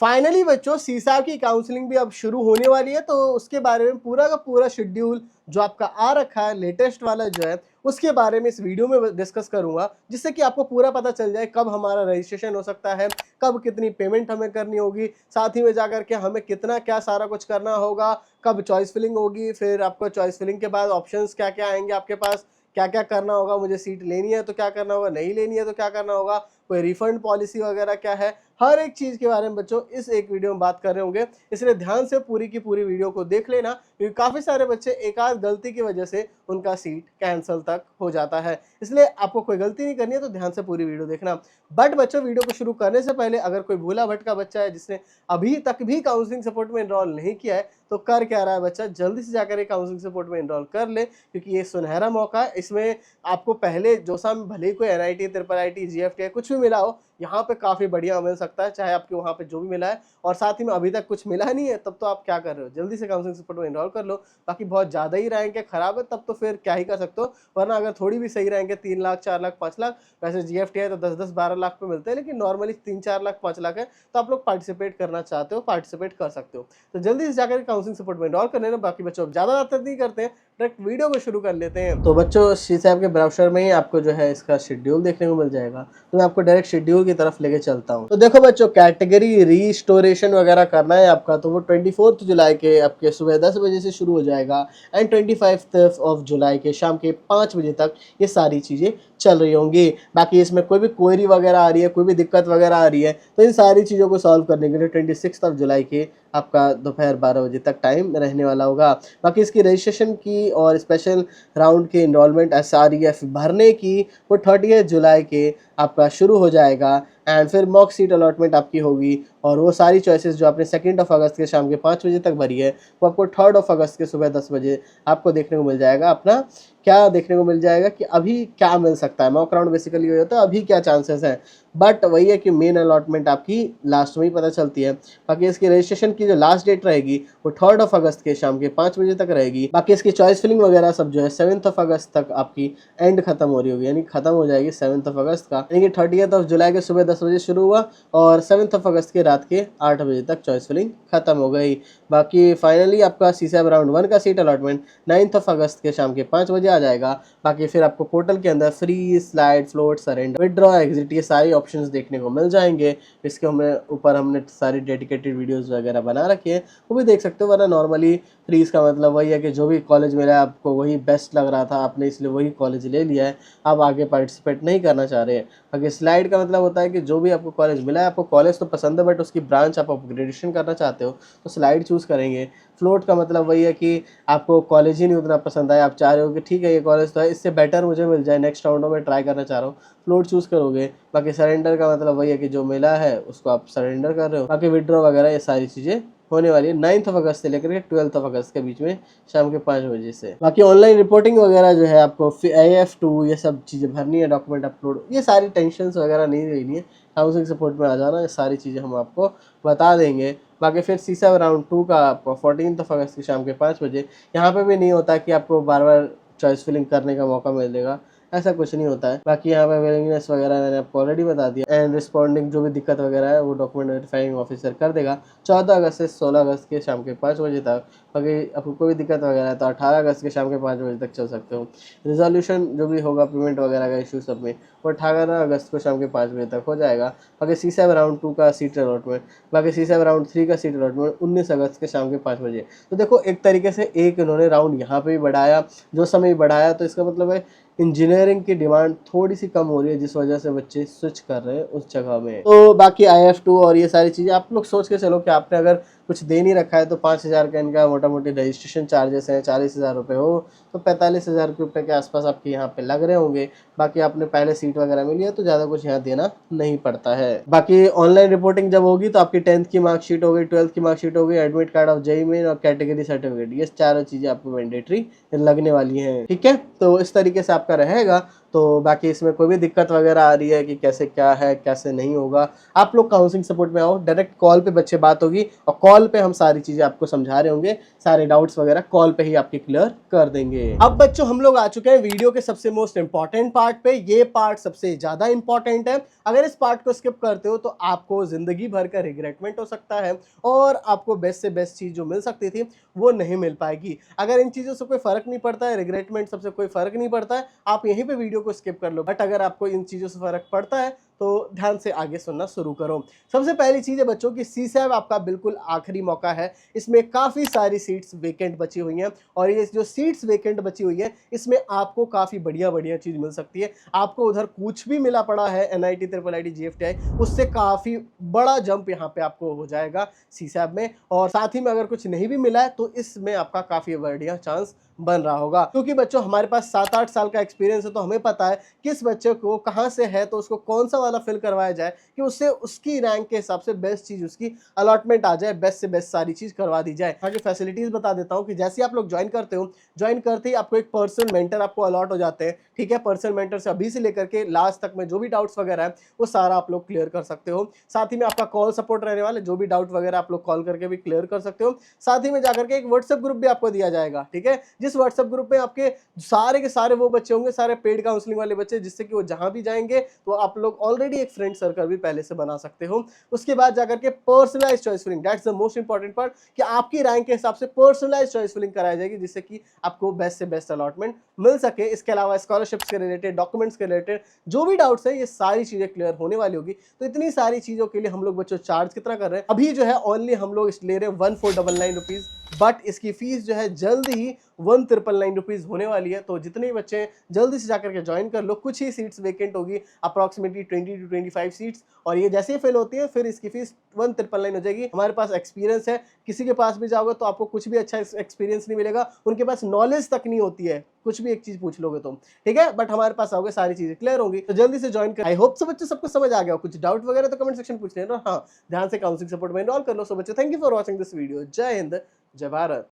Finally बच्चों सीसाब की counselling भी अब शुरू होने वाली है, तो उसके बारे में पूरा का पूरा शेड्यूल जो आपका आ रखा है लेटेस्ट वाला जो है उसके बारे में इस वीडियो में डिस्कस करूंगा, जिससे कि आपको पूरा पता चल जाए कब हमारा रजिस्ट्रेशन हो सकता है, कब कितनी पेमेंट हमें करनी होगी, साथ ही में जाकर के हमें कितना क्या सारा कुछ करना होगा, कब चॉइस फिलिंग होगी, फिर आपको चॉइस फिलिंग के बाद ऑप्शंस क्या क्या आएंगे आपके पास, क्या क्या करना होगा, मुझे सीट लेनी है तो क्या करना होगा, नहीं लेनी है तो क्या करना होगा, कोई रिफंड पॉलिसी वगैरह क्या है, हर एक चीज के बारे में बच्चों इस एक वीडियो में बात कर रहे होंगे। इसलिए ध्यान से पूरी की पूरी वीडियो को देख लेना, क्योंकि काफी सारे बच्चे एक आध गलती की वजह से उनका सीट कैंसिल तक हो जाता है। इसलिए आपको कोई गलती नहीं करनी है, तो ध्यान से पूरी वीडियो देखना। बट बच्चों, वीडियो को शुरू करने से पहले अगर कोई भूला भटका बच्चा है जिसने अभी तक भी काउंसलिंग सपोर्ट में एनरोल नहीं किया है, तो कर क्या रहा है बच्चा, जल्दी से जाकर काउंसलिंग सपोर्ट में एनरोल कर ले, क्योंकि ये सुनहरा मौका है। इसमें आपको पहले जोसा में भले ही कोई एनआईटी, ट्रिपल आईटी, जीएफटी कुछ भी मिला हो, यहाँ पे काफी बढ़िया मिल सकता है, चाहे आपके वहाँ पे जो भी मिला है। और साथ ही में अभी तक कुछ मिला नहीं है, तब तो आप क्या कर रहे हो, जल्दी से काउंसलिंग सपोर्ट में एनरोल कर लो। बाकी बहुत ज्यादा ही रैंक है खराब है, तब तो फिर क्या ही कर सकते हो, वरना अगर थोड़ी भी सही रैंक है 3 लाख 4 लाख 5 लाख, वैसे जीएफटी है तो 10-10 12 लाख पे मिलते हैं, लेकिन नॉर्मली 3-4 लाख 5 लाख है, तो आप लोग पार्टिसिपेट करना चाहते हो पार्टिसिपेट कर सकते हो। तो जल्दी से जाकर काउंसलिंग सपोर्ट में एनरोल कर लेना। बाकी बच्चों ज्यादा बात नहीं करते हैं, डायरेक्ट वीडियो को शुरू कर लेते हैं। तो बच्चों सीसैप के ब्राउज़र में ही आपको जो है इसका शेड्यूल देखने को मिल जाएगा, तो मैं आपको डायरेक्ट शेड्यूल की तरफ लेके चलता हूँ। तो देखो बच्चों, कैटेगरी रीस्टोरेशन वगैरह करना है आपका, तो वो 24 जुलाई के आपके सुबह 10 बजे से शुरू हो जाएगा एंड 25 ऑफ जुलाई के शाम के 5 बजे तक ये सारी चीज़ें चल रही होंगी। बाकी इसमें कोई भी क्वेरी वगैरह आ रही है, कोई भी दिक्कत वगैरह आ रही है, तो इन सारी चीज़ों को सॉल्व करने के लिए 26 जुलाई के आपका दोपहर 12 बजे तक टाइम रहने वाला होगा। बाकी इसकी रजिस्ट्रेशन की और स्पेशल राउंड की इनरोलमेंट SREF भरने की वो 30 जुलाई के आपका शुरू हो जाएगा एंड फिर मॉक सीट अलॉटमेंट आपकी होगी, और वो सारी चॉइसेस जो आपने 2 अगस्त के शाम के 5 बजे तक भरी है, वो आपको 3 अगस्त के सुबह 10 बजे आपको देखने को मिल जाएगा। अपना क्या देखने को मिल जाएगा कि अभी क्या मिल सकता है, मॉक राउंड बेसिकली हो जाता है अभी क्या चांसेस हैं, बट वही है कि मेन अलॉटमेंट आपकी लास्ट में ही पता चलती है। बाकी इसकी रजिस्ट्रेशन की जो लास्ट डेट रहेगी वो 3 अगस्त के शाम के 5 बजे तक रहेगी। बाकी इसकी चॉइस फिलिंग वगैरह सब जो है 7 अगस्त तक आपकी एंड खत्म हो रही होगी, यानी खत्म हो जाएगी 7 अगस्त का, यानी कि 30 जुलाई के सुबह 10 बजे शुरू हुआ और 7 अगस्त के रात के 8 बजे तक चॉइस फिलिंग खत्म हो गई। बाकी फाइनली आपका सीसैप राउंड 1 का सीट अलॉटमेंट 9 अगस्त के शाम के 5 बजे आ जाएगा। बाकी फिर आपको पोर्टल के अंदर free, slide, float, surrender, withdraw, exit, ये सारी ऑप्शंस देखने को मिल जाएंगे। इसके ऊपर हमने सारी डेडिकेटेड वीडियोस वगैरह बना रखी है, वो भी देख सकते हो। वरना नॉर्मली फ्रीज का मतलब वही है कि जो भी कॉलेज मिला है आपको वही बेस्ट लग रहा था, आपने इसलिए वही कॉलेज ले लिया है, आप आगे पार्टिसिपेट नहीं करना चाह रहे हैं। बाकी स्लाइड का मतलब होता है कि जो भी आपको कॉलेज मिला है, आपको कॉलेज तो पसंद है बट उसकी ब्रांच आप अपग्रेडेशन करना चाहते हो, तो स्लाइड चूज़ करेंगे। फ्लोट का मतलब वही है कि आपको कॉलेज ही नहीं उतना पसंद आया, आप चाह रहे हो कि ठीक है ये कॉलेज तो है, इससे बेटर मुझे मिल जाए, नेक्स्ट राउंडों में ट्राई करना चाह रहा हूँ, फ्लोट चूज़ करोगे। बाकी सरेंडर का मतलब वही है कि जो मिला है उसको आप सरेंडर कर रहे हो। बाकी विड्रॉ वगैरह ये सारी चीज़ें होने वाली है 9 अगस्त से लेकर के 12 अगस्त के बीच में शाम के 5 बजे से। बाकी ऑनलाइन रिपोर्टिंग वगैरह जो है आपको AF2 ये सब चीज़ें भरनी है, डॉक्यूमेंट अपलोड, ये सारी टेंशन्स वगैरह नहीं लेनी है, काउंसलिंग सपोर्ट में आ जाना, ये सारी चीज़ें हम आपको बता देंगे। बाकी फिर सीसैप राउंड 2 का आपको 14 अगस्त की शाम के 5 बजे, यहाँ पे भी नहीं होता कि आपको बार बार चॉइस फिलिंग करने का मौका मिलेगा, ऐसा कुछ नहीं होता है। बाकी यहाँ पे विलिंगनेस वगैरह मैंने आपको ऑलरेडी बता दिया एंड रिस्पॉन्डिंग जो भी दिक्कत वगैरह है वो डॉक्यूमेंट वेरीफाइंग ऑफिसर कर देगा 14 अगस्त से 16 अगस्त के शाम के 5 बजे तक। बाकी आपको कोई भी दिक्कत वगैरह है तो 18 अगस्त के शाम के 5 बजे तक चल सकते हो। रिजोल्यूशन जो भी होगा पेमेंट वगैरह का इशू सब में, वो 18 अगस्त को शाम के 5 बजे तक हो जाएगा। बाकी सीसैप राउंड 2 का सीट अलॉटमेंट, बाकी सीसैप राउंड 3 का सीट अलॉटमेंट 19 अगस्त के शाम के 5 बजे। तो देखो एक तरीके से एक इन्होंने राउंड यहाँ पे भी बढ़ाया, जो समय बढ़ाया, तो इसका मतलब है इंजीनियरिंग की डिमांड थोड़ी सी कम हो रही है, जिस वजह से बच्चे स्विच कर रहे हैं उस जगह में। तो बाकी IF2 और ये सारी चीज़ें आप लोग सोच के चलो कि आपने अगर कुछ दे नहीं रखा है तो 5,000 का इनका मोटा मोटी रजिस्ट्रेशन चार्जेस हैं, 40,000 रुपये हो तो 45,000 रुपये के आसपास आपके यहाँ पे लग रहे होंगे। बाकी आपने पहले सीट वगैरह मिली है तो ज़्यादा कुछ यहाँ देना नहीं पड़ता है। बाकी ऑनलाइन रिपोर्टिंग जब होगी तो आपकी 10th की मार्कशीट हो गई, 12th की मार्कशीट हो गई, admit card of JEE main और कैटेगरी सर्टिफिकेट, ये चारों चीज़ें आपको मैंडेटरी लगने वाली हैं। ठीक है, तो इस तरीके से आपका रहेगा। तो बाकी इसमें कोई भी दिक्कत वगैरह आ रही है कि कैसे क्या है, कैसे नहीं होगा, आप लोग काउंसलिंग सपोर्ट में आओ, डायरेक्ट कॉल पे बच्चे बात होगी और कॉल पे हम सारी चीज़ें आपको समझा रहे होंगे, सारे डाउट्स वगैरह कॉल पे ही आपके क्लियर कर देंगे। अब बच्चों हम लोग आ चुके हैं वीडियो के सबसे मोस्ट इंपॉर्टेंट पार्ट पे। ये पार्ट सबसे ज़्यादा इंपॉर्टेंट है। अगर इस पार्ट को स्किप करते हो तो आपको ज़िंदगी भर का रिग्रेटमेंट हो सकता है और आपको बेस्ट से बेस्ट चीज़ जो मिल सकती थी वो नहीं मिल पाएगी। अगर इन चीज़ों से कोई फ़र्क नहीं पड़ता है, रिग्रेटमेंट सबसे कोई फ़र्क नहीं पड़ता है, आप यहीं पे वीडियो को स्किप कर लो। बट अगर आपको इन चीज़ों से फ़र्क पड़ता है तो ध्यान से आगे सुनना शुरू करो। सबसे पहली चीज़ है बच्चों की CSAT आपका बिल्कुल आखिरी मौका है। इसमें काफ़ी सारी सीट्स वेकेंट बची हुई हैं और ये जो सीट्स वेकेंट बची हुई है इसमें आपको काफ़ी बढ़िया चीज़ मिल सकती है। आपको उधर कुछ भी मिला पड़ा है NIT, IIIT, GFTI, उससे काफ़ी बड़ा जंप यहाँ पे आपको हो जाएगा CSAT में। और साथ ही में अगर कुछ नहीं भी मिला है तो इसमें आपका काफ़ी बढ़िया चांस बन रहा होगा, क्योंकि बच्चों हमारे पास 7-8 साल का एक्सपीरियंस है तो हमें पता है किस बच्चे को कहाँ से है तो उसको कौन सा वाला फिल करवाया जाए कि उससे उसकी रैंक के हिसाब से बेस्ट चीज़ उसकी अलॉटमेंट आ जाए, बेस्ट से बेस्ट सारी चीज़ करवा दी जाए। आगे फैसिलिटीज़ बता देता हूँ कि जैसे आप लोग ज्वाइन करते हो, ज्वाइन करते ही आपको एक पर्सनल मेंटर आपको अलॉट हो जाते हैं, ठीक है। पर्सनल मेंटर से अभी से लेकर के लास्ट तक में जो भी डाउट्स वगैरह है वो सारा आप लोग क्लियर कर सकते हो। साथ ही में आपका कॉल सपोर्ट रहने वाला, जो भी डाउट वगैरह आप लोग कॉल करके भी क्लियर कर सकते हो। साथ ही में जाकर के एक व्हाट्सएप ग्रुप भी आपको दिया जाएगा, ठीक है, जिस व्हाट्सएप ग्रुप में आपके सारे के सारे वो बच्चे होंगे, सारे पेड काउंसलिंग वाले बच्चे, जिससे कि वो जहां भी जाएंगे तो आप लोग ऑलरेडी एक फ्रेंड सर्कल भी पहले से बना सकते हो। उसके बाद जाकर के personalise choice filling, that's the most important part, कि आपकी रैंक के हिसाब से पर्सनलाइज चॉइस फिलिंग कराई जाएगी जिससे कि आपको बेस्ट से बेस्ट अलॉटमेंट मिल सके। इसके अलावा स्कॉलरशिप्स के रिलेटेड, डॉक्यूमेंट्स के रिलेटेड जो भी डाउट्स है ये सारी चीजें क्लियर होने वाली होगी। तो इतनी सारी चीजों के लिए हम लोग बच्चों चार्ज कितना कर रहे हैं अभी जो है, ओनली हम लोग ले रहे हैं 1499 रुपीज, बट इसकी फीस जो है जल्द ही 1399 रुपीज होने वाली है। तो जितने बच्चे जल्दी से जाकर के ज्वाइन कर लो, कुछ ही सीट्स वेकेंट होगी, अप्रॉक्सीमेटली 20 to 25 सीट्स, और ये जैसे ही फिल होती है फिर इसकी फीस 1399 हो जाएगी। हमारे पास एक्सपीरियंस है, किसी के पास भी जाओगे तो आपको कुछ भी अच्छा एक्सपीरियंस नहीं मिलेगा, उनके पास नॉलेज तक नहीं होती है, कुछ भी एक चीज पूछ लोगे तुम, ठीक है, बट हमारे पास आओगे सारी चीजें क्लियर होंगी। तो जल्दी से ज्वाइन कर। आई होप सो बच्चों सबको समझ आ गया हो। कुछ डाउट वगैरह तो कमेंट सेक्शन पूछ लेना। हाँ, ध्यान से काउंसलिंग सपोर्ट में इनरोल कर लो। सो बच्चों thank you for watching this video. जय हिंद, जय भारत।